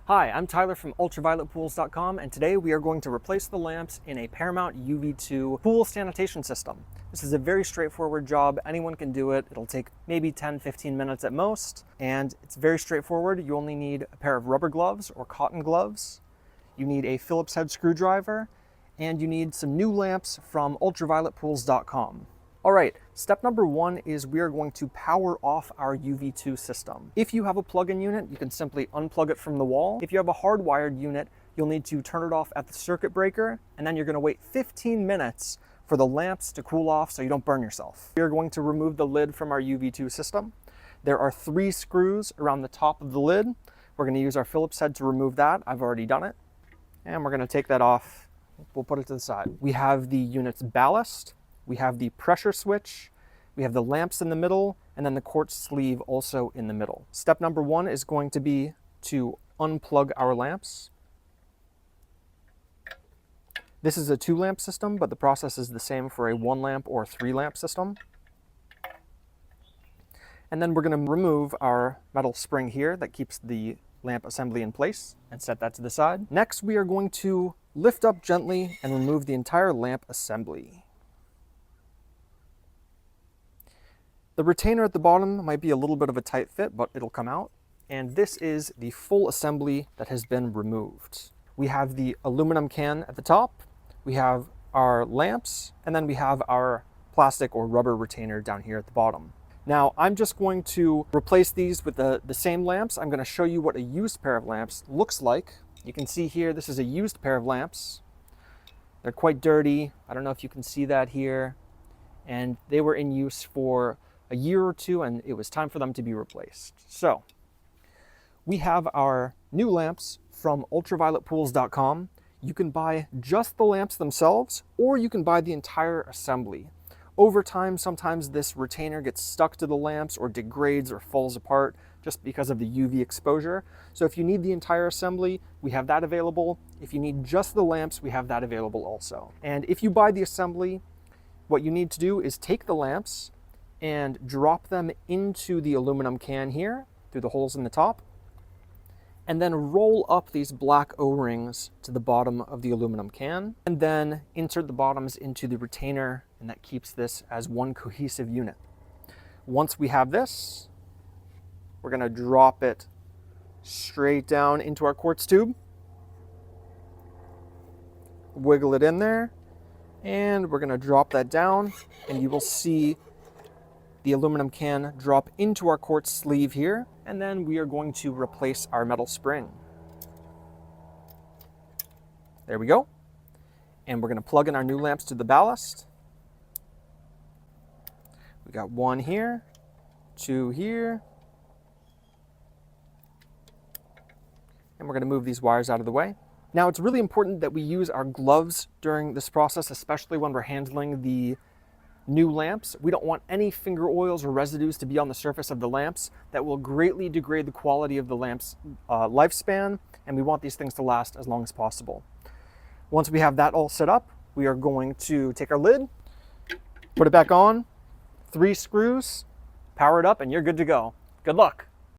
Hi, I'm Tyler from ultravioletpools.com, and today we are going to replace the lamps in a Paramount UV2 pool sanitation system. This is a very straightforward job. Anyone can do it. It'll take maybe 10-15 minutes at most, and it's very straightforward. You only need a pair of rubber gloves or cotton gloves. You need a Phillips head screwdriver, and you need some new lamps from ultravioletpools.com. All right, step number one is we are going to power off our UV2 system. If you have a plug-in unit, you can simply unplug it from the wall. If you have a hardwired unit, you'll need to turn it off at the circuit breaker, and then you're going to wait 15 minutes for the lamps to cool off so you don't burn yourself. We are going to remove the lid from our UV2 system. There are 3 screws around the top of the lid. We're going to use our Phillips head to remove that. I've already done it. And we're going to take that off. We'll put it to the side. We have the unit's ballast. We have the pressure switch, we have the lamps in the middle, and then the quartz sleeve also in the middle. Step number one is going to be to unplug our lamps. This is a 2-lamp system, but the process is the same for a 1-lamp or 3-lamp system. And then we're going to remove our metal spring here that keeps the lamp assembly in place and set that to the side. Next, we are going to lift up gently and remove the entire lamp assembly. The retainer at the bottom might be a little bit of a tight fit, but it'll come out. And this is the full assembly that has been removed. We have the aluminum can at the top, we have our lamps, and then we have our plastic or rubber retainer down here at the bottom. Now, I'm just going to replace these with the same lamps. I'm going to show you what a used pair of lamps looks like. You can see here, this is a used pair of lamps. They're quite dirty. I don't know if you can see that here. And they were in use for a year or two, and it was time for them to be replaced. So we have our new lamps from ultravioletpools.com. You can buy just the lamps themselves, or you can buy the entire assembly. Over time, sometimes this retainer gets stuck to the lamps or degrades or falls apart just because of the UV exposure. So if you need the entire assembly, we have that available. If you need just the lamps, we have that available also. And if you buy the assembly, what you need to do is take the lamps and drop them into the aluminum can here through the holes in the top, and then roll up these black O-rings to the bottom of the aluminum can, and then insert the bottoms into the retainer, and that keeps this as one cohesive unit. Once we have this, we're going to drop it straight down into our quartz tube, wiggle it in there, and we're going to drop that down, and you will see the aluminum can drop into our quartz sleeve here, and then we are going to replace our metal spring. There we go. And we're going to plug in our new lamps to the ballast. We got 1 here, 2 here, and we're going to move these wires out of the way. Now, it's really important that we use our gloves during this process, especially when we're handling the new lamps. We don't want any finger oils or residues to be on the surface of the lamps. That will greatly degrade the quality of the lamp's lifespan, and we want these things to last as long as possible. Once we have that all set up, we are going to take our lid, put it back on, 3 screws, power it up, and you're good to go. Good luck.